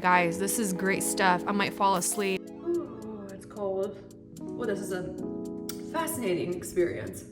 Guys, this is great stuff. I might fall asleep. Oh, it's cold. Well, this is a fascinating experience.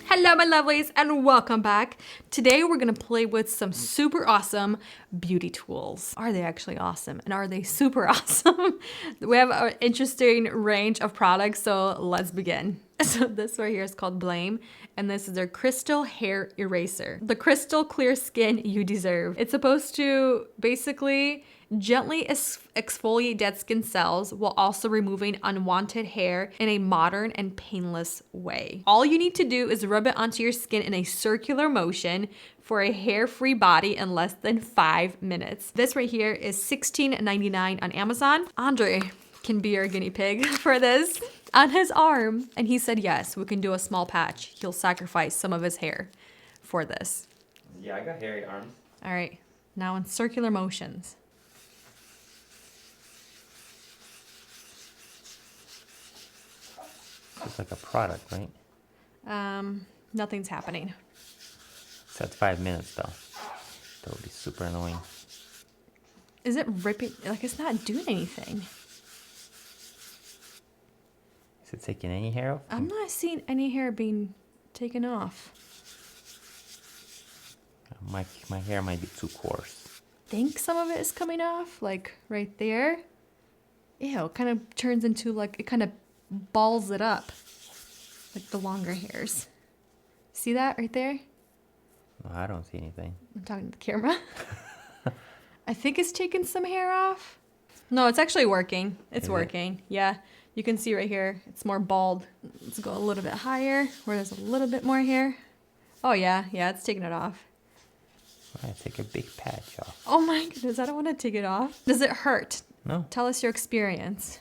Hello, my lovelies, and welcome back. Today, we're gonna play with some super awesome beauty tools. Are they actually awesome? And are they super awesome? We have an interesting range of products, so let's begin. So this right here is called Blame, and this is their Crystal Hair Eraser. The crystal clear skin you deserve. It's supposed to basically gently exfoliate dead skin cells while also removing unwanted hair in a modern and painless way. All you need to do is rub it onto your skin in a circular motion for a hair-free body in less than 5 minutes. This right here is $16.99 on Amazon. Andrey can be our guinea pig for this on his arm. And he said, yes, we can do a small patch. He'll sacrifice some of his hair for this. Yeah, I got hairy arms. All right, now in circular motions. It's like a product, right? Nothing's happening. So it's 5 minutes though. That would be super annoying. Is it ripping? Like, it's not doing anything. Is it taking any hair off? I'm not seeing any hair being taken off. My hair might be too coarse. Think some of it is coming off, like right there. Ew, it kind of turns into like, it kind of balls it up. Like the longer hairs. See that right there? No, I don't see anything. I'm talking to the camera. I think it's taking some hair off. No, it's actually working. It's working. Yeah. You can see right here, it's more bald. Let's go a little bit higher where there's a little bit more hair. Oh yeah, it's taking it off. I take a big patch off. Oh my goodness, I don't want to take it off. Does it hurt? No. Tell us your experience.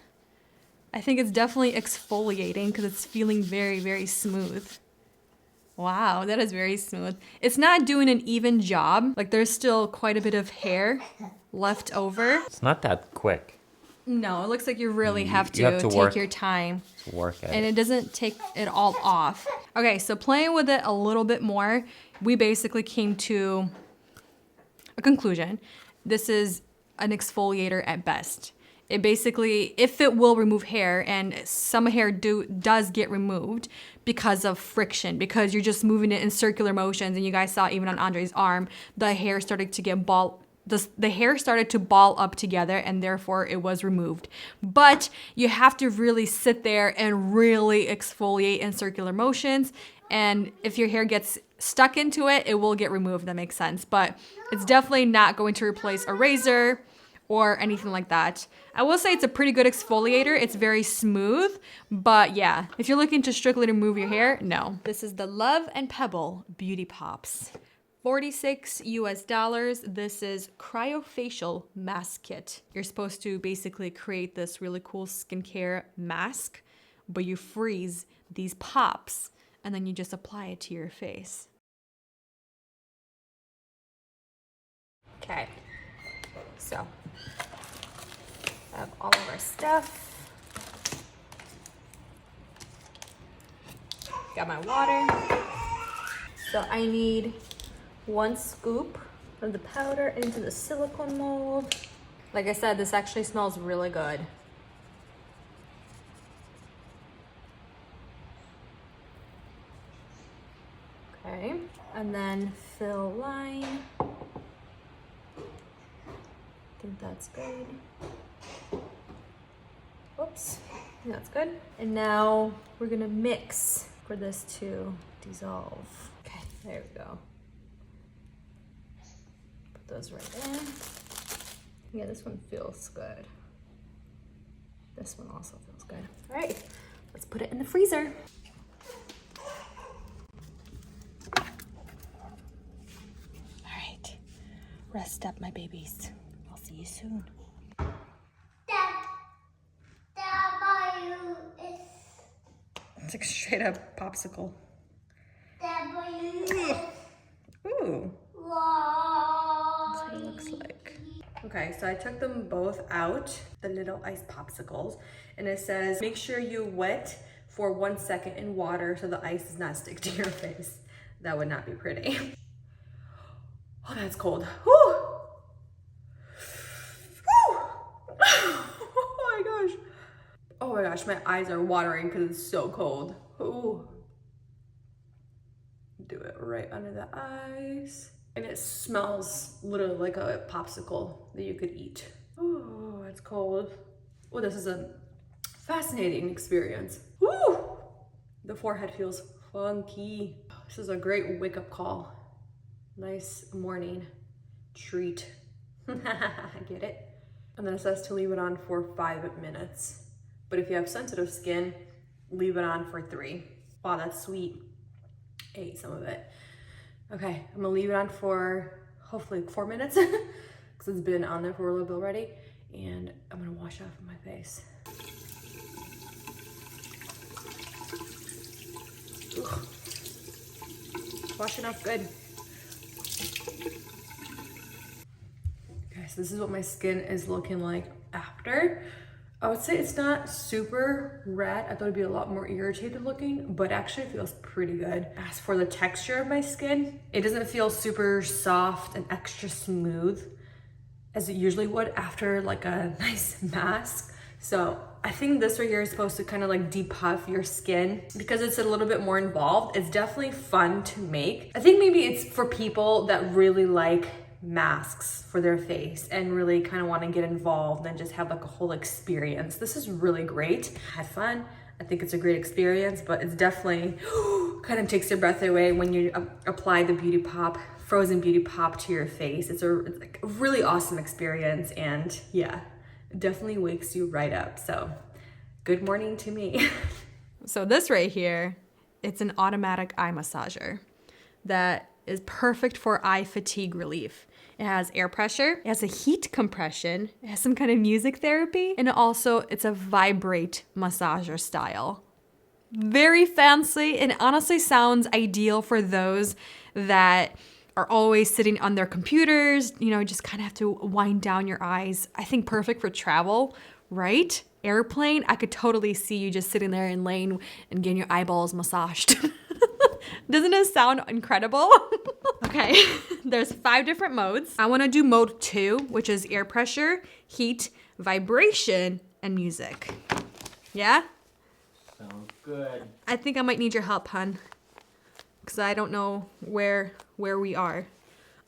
I think it's definitely exfoliating because it's feeling very, very smooth. Wow, that is very smooth. It's not doing an even job. Like there's still quite a bit of hair left over. It's not that quick. No, it looks like you really have to take your time. Work at And it doesn't take it all off. Okay, so playing with it a little bit more, we basically came to a conclusion. This is an exfoliator at best. It basically, if it will remove hair, and some hair does get removed because of friction, because you're just moving it in circular motions, and you guys saw even on Andrey's arm, the hair started to get the hair started to ball up together, and therefore it was removed. But you have to really sit there and really exfoliate in circular motions. And if your hair gets stuck into it, it will get removed. That makes sense. But it's definitely not going to replace a razor or anything like that. I will say it's a pretty good exfoliator. It's very smooth, but yeah, if you're looking to strictly remove your hair, no. This is the Love and Pebble Beauty Pops. $46 US. This is cryofacial mask kit. You're supposed to basically create this really cool skincare mask, but you freeze these pops and then you just apply it to your face. Okay, so I have all of our stuff. Got my water. So I need 1 scoop of the powder into the silicone mold. Like I said, this actually smells really good. Okay, and then fill line. I think that's good. Whoops, I think that's good. And now we're gonna mix for this to dissolve. Okay, there we go. Put those right in. Yeah, this one feels good. This one also feels good. All right, let's put it in the freezer. All right, rest up, my babies. I'll see you soon. It's like straight up popsicle. Ooh. That's what it looks like. Okay, so I took them both out, the little ice popsicles, and it says, make sure you wet for 1 second in water so the ice does not stick to your face. That would not be pretty. Oh, that's cold. Whew. my gosh, my eyes are watering because it's so cold. Ooh. Do it right under the eyes. And it smells literally like a popsicle that you could eat. Oh, it's cold. Oh, this is a fascinating experience. Woo! The forehead feels funky. This is a great wake-up call. Nice morning treat. I get it. And then it says to leave it on for 5 minutes. But if you have sensitive skin, leave it on for 3. Wow, that's sweet. I ate some of it. Okay, I'm gonna leave it on for hopefully 4 minutes because it's been on there for a little bit already. And I'm gonna wash off my face. Ugh. Wash it off good. Okay, so this is what my skin is looking like after. I would say it's not super red. I thought it'd be a lot more irritated looking, but actually it feels pretty good. As for the texture of my skin, it doesn't feel super soft and extra smooth as it usually would after like a nice mask. So I think this right here is supposed to kind of like depuff your skin because it's a little bit more involved. It's definitely fun to make. I think maybe it's for people that really like masks for their face and really kind of want to get involved and just have like a whole experience. This is really great. I had fun. I think it's a great experience, but it's definitely kind of takes your breath away when you apply the Beauty Pop, frozen Beauty Pop to your face. It's like a really awesome experience, and yeah, it definitely wakes you right up. So good morning to me. So this right here, it's an automatic eye massager that is perfect for eye fatigue relief. It has air pressure, it has a heat compression, it has some kind of music therapy, and it's a vibrate massager style. Very fancy, and honestly sounds ideal for those that are always sitting on their computers, you know, just kind of have to wind down your eyes. I think perfect for travel, right? Airplane, I could totally see you just sitting there and laying and getting your eyeballs massaged. Doesn't it sound incredible? Okay, there's 5 different modes. I wanna do mode 2, which is air pressure, heat, vibration, and music. Yeah? Sounds good. I think I might need your help, hun, because I don't know where we are.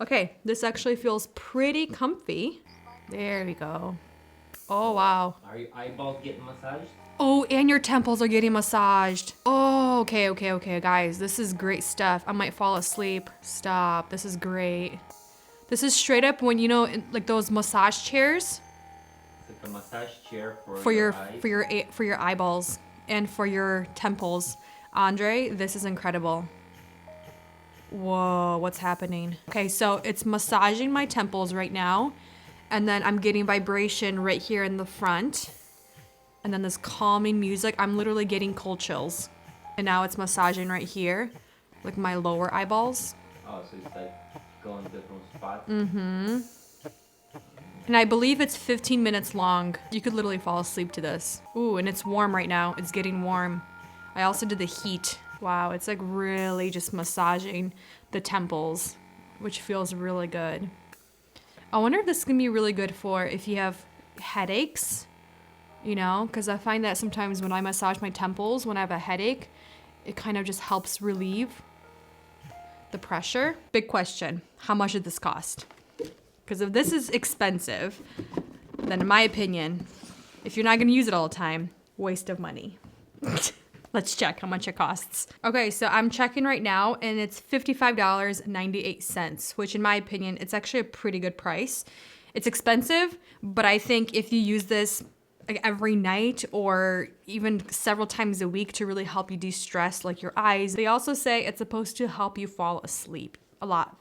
Okay, this actually feels pretty comfy. There we go. Oh, wow. Are your eyeballs getting massaged? Oh, and your temples are getting massaged. Oh, okay, guys. This is great stuff. I might fall asleep. Stop. This is great. This is straight up when, you know, like those massage chairs. It's like a massage chair For your eyes. for your eyeballs and for your temples. Andrey, this is incredible. Whoa, what's happening? Okay, so it's massaging my temples right now. And then I'm getting vibration right here in the front. And then this calming music. I'm literally getting cold chills. And now it's massaging right here, like my lower eyeballs. Oh, so it's like going different spots? Mm-hmm. And I believe it's 15 minutes long. You could literally fall asleep to this. Ooh, and it's warm right now. It's getting warm. I also did the heat. Wow, it's like really just massaging the temples, which feels really good. I wonder if this is gonna be really good for if you have headaches, you know, because I find that sometimes when I massage my temples, when I have a headache, it kind of just helps relieve the pressure. Big question, how much did this cost? Because if this is expensive, then in my opinion, if you're not gonna use it all the time, waste of money. Let's check how much it costs. Okay, so I'm checking right now and it's $55.98, which in my opinion, it's actually a pretty good price. It's expensive, but I think if you use this like every night or even several times a week to really help you de-stress like your eyes. They also say it's supposed to help you fall asleep a lot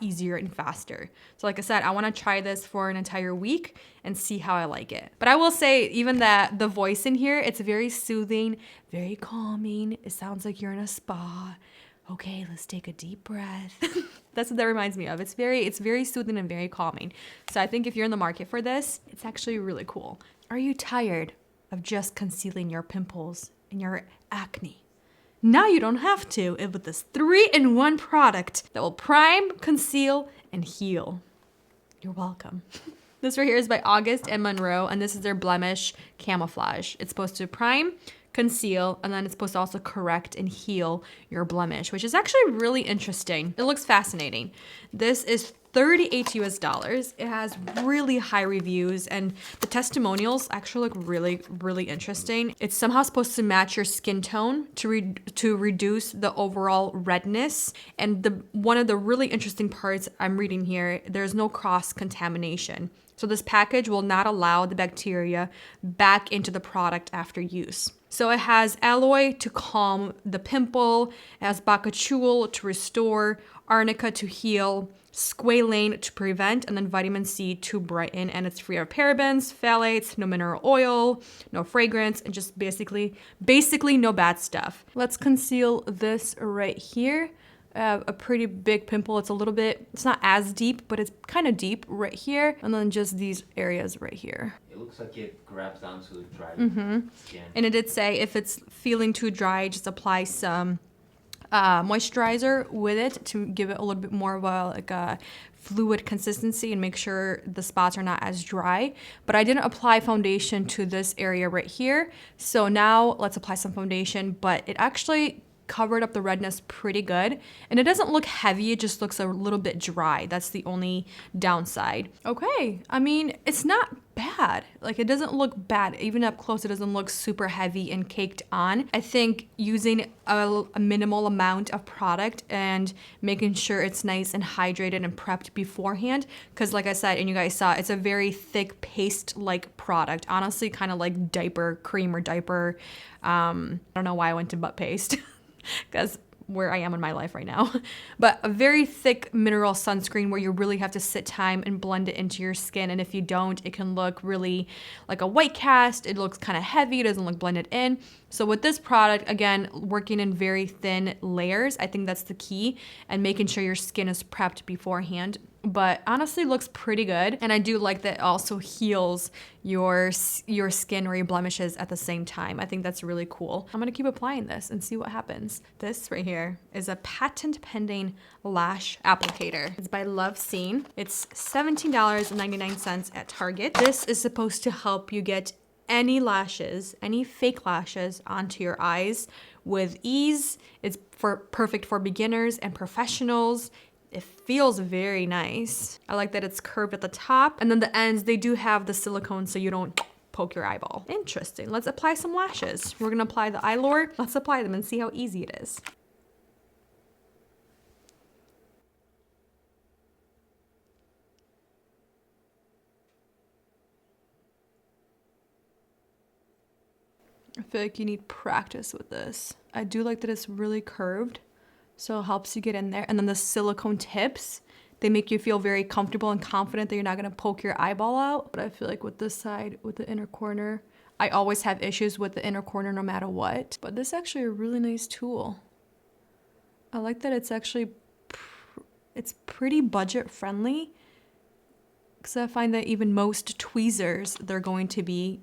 easier and faster. So like I said, I want to try this for an entire week and see how I like it. But I will say even that the voice in here, it's very soothing, very calming. It sounds like you're in a spa. Okay, let's take a deep breath. That's what that reminds me of. It's very soothing and very calming. So I think if you're in the market for this, it's actually really cool. Are you tired of just concealing your pimples and your acne? Now you don't have to with this 3-in-1 product that will prime, conceal, and heal. You're welcome. This right here is by August and MONROE, and this is their Blemish Camouflage. It's supposed to prime, conceal, and then it's supposed to also correct and heal your blemish, which is actually really interesting. It looks fascinating. This is $38 US. It has really high reviews, and the testimonials actually look really, really interesting. It's somehow supposed to match your skin tone to reduce the overall redness. And one of the really interesting parts I'm reading here, there's no cross-contamination. So this package will not allow the bacteria back into the product after use. So it has aloe to calm the pimple, it has bakuchiol to restore, arnica to heal, squalane to prevent, and then vitamin C to brighten. And it's free of parabens, phthalates, no mineral oil, no fragrance, and just basically no bad stuff. Let's conceal this right here. A pretty big pimple. It's not as deep, but it's kind of deep right here. And then just these areas right here. It looks like it grabs onto the dry skin. And it did say if it's feeling too dry, just apply some moisturizer with it to give it a little bit more of a fluid consistency and make sure the spots are not as dry. But I didn't apply foundation to this area right here. So now let's apply some foundation, but it actually covered up the redness pretty good. And it doesn't look heavy, it just looks a little bit dry. That's the only downside. Okay, I mean, it's not bad. Like, it doesn't look bad. Even up close, it doesn't look super heavy and caked on. I think using a minimal amount of product and making sure it's nice and hydrated and prepped beforehand, because like I said, and you guys saw, it's a very thick paste-like product. Honestly, kind of like diaper cream or diaper. I don't know why I went to butt paste. Because where I am in my life right now. But a very thick mineral sunscreen where you really have to sit time and blend it into your skin. And if you don't, it can look really like a white cast. It looks kind of heavy. It doesn't look blended in. So with this product, again, working in very thin layers, I think that's the key, and making sure your skin is prepped beforehand. But honestly, looks pretty good. And I do like that it also heals your skin or your blemishes at the same time. I think that's really cool. I'm gonna keep applying this and see what happens. This right here is a patent pending lash applicator. It's by Love Scene. It's $17.99 at Target. This is supposed to help you get any lashes, any fake lashes onto your eyes with ease. It's perfect for beginners and professionals. It feels very nice. I like that it's curved at the top, and then the ends, they do have the silicone so you don't poke your eyeball. Interesting. Let's apply some lashes. We're gonna apply the Eyelure. Let's apply them and see how easy it is. I feel like you need practice with this. I do like that it's really curved, so it helps you get in there. And then the silicone tips, they make you feel very comfortable and confident that you're not gonna poke your eyeball out. But I feel like with this side, with the inner corner, I always have issues with the inner corner no matter what. But this is actually a really nice tool. I like that it's actually, it's pretty budget friendly. Because I find that even most tweezers, they're going to be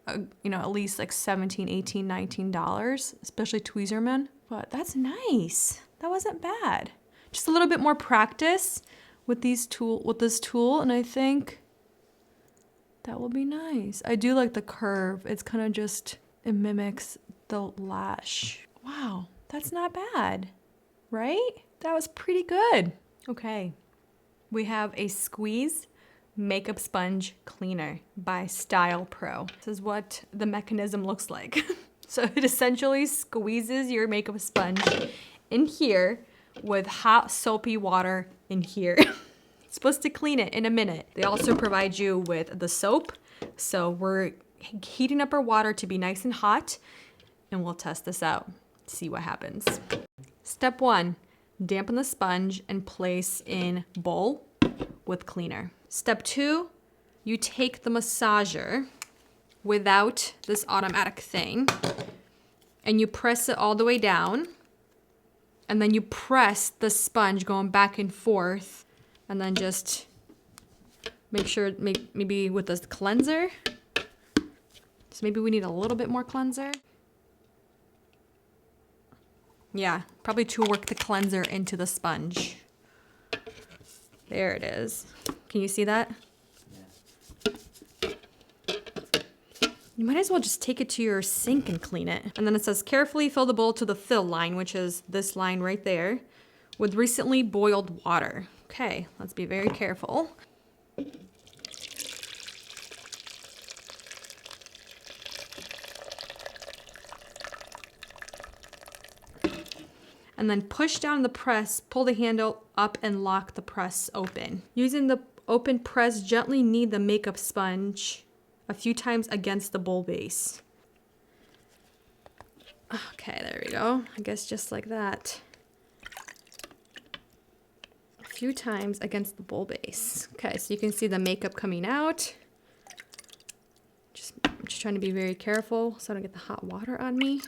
at least like $17, $18, $19, especially Tweezerman. But that's nice. That wasn't bad. Just a little bit more practice with this tool, and I think that will be nice. I do like the curve. It's kind of just, it mimics the lash. Wow, that's not bad, right? That was pretty good. Okay, we have a Squeeze Makeup Sponge Cleaner by Style Pro. This is what the mechanism looks like. So it essentially squeezes your makeup sponge in here with hot soapy water in here. It's supposed to clean it in a minute. They also provide you with the soap. So we're heating up our water to be nice and hot, and we'll test this out, see what happens. Step 1, dampen the sponge and place in bowl with cleaner. Step 2, you take the massager without this automatic thing and you press it all the way down, and then you press the sponge going back and forth, and then just make sure, maybe with this cleanser. So maybe we need a little bit more cleanser. Yeah, probably to work the cleanser into the sponge. There it is. Can you see that? Yeah. You might as well just take it to your sink and clean it. And then it says, carefully fill the bowl to the fill line, which is this line right there, with recently boiled water. Okay, let's be very careful. And then push down the press, pull the handle up and lock the press open. Using the open press, gently knead the makeup sponge a few times against the bowl base. Okay, there we go. I guess just like that. A few times against the bowl base. Okay, so you can see the makeup coming out. I'm just trying to be very careful so I don't get the hot water on me.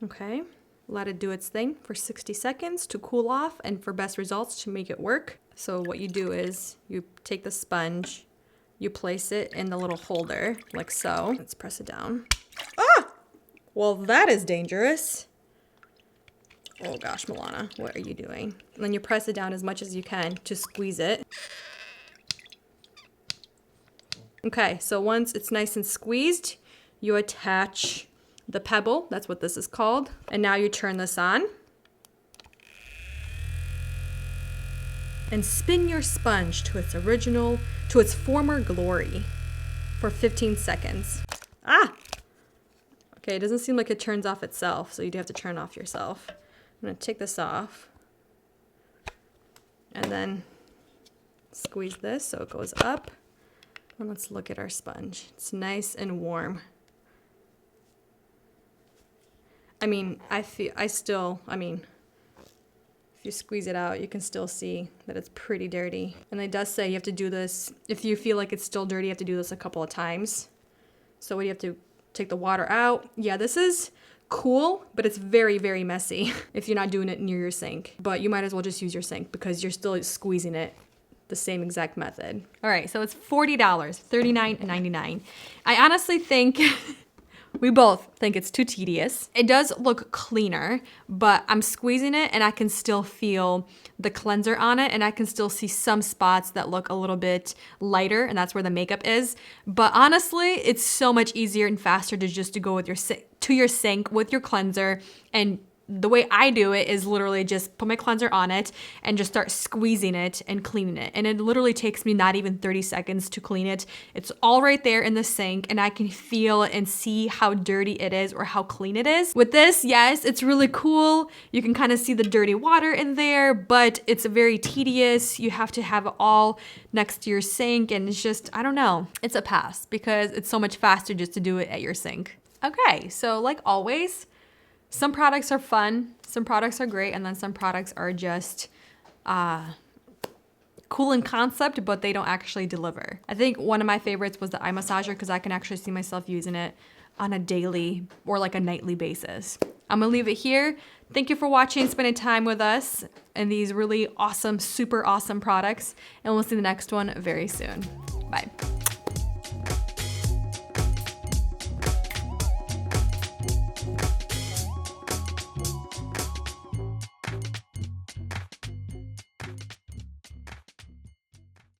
Okay, let it do its thing for 60 seconds to cool off and for best results to make it work. So what you do is you take the sponge, you place it in the little holder like so. Let's press it down. Ah! Well, that is dangerous. Oh gosh, Milana, what are you doing? And then you press it down as much as you can to squeeze it. Okay, so once it's nice and squeezed, you attach the pebble, that's what this is called. And now you turn this on. And spin your sponge to its former glory for 15 seconds. Ah! Okay, it doesn't seem like it turns off itself, so you do have to turn off yourself. I'm gonna take this off. And then squeeze this so it goes up. And let's look at our sponge. It's nice and warm. I mean, if you squeeze it out, you can still see that it's pretty dirty. And it does say you have to do this, if you feel like it's still dirty, you have to do this a couple of times. So you have to take the water out. Yeah, this is cool, but it's very, very messy if you're not doing it near your sink. But you might as well just use your sink because you're still squeezing it the same exact method. All right, so it's $40, $39.99. I honestly think we both think it's too tedious. It does look cleaner, but I'm squeezing it and I can still feel the cleanser on it, and I can still see some spots that look a little bit lighter, and that's where the makeup is. But honestly, it's so much easier and faster to go with your sink with your cleanser. And the way I do it is literally just put my cleanser on it and just start squeezing it and cleaning it. And it literally takes me not even 30 seconds to clean it. It's all right there in the sink and I can feel and see how dirty it is or how clean it is. With this, yes, it's really cool. You can kind of see the dirty water in there, but it's very tedious. You have to have it all next to your sink, and it's just, I don't know. It's a pass because it's so much faster just to do it at your sink. Okay, so like always, some products are fun, some products are great, and then some products are just cool in concept, but they don't actually deliver. I think one of my favorites was the eye massager because I can actually see myself using it on a daily or like a nightly basis. I'm gonna leave it here. Thank you for watching, spending time with us and these really awesome, super awesome products, and we'll see the next one very soon. Bye.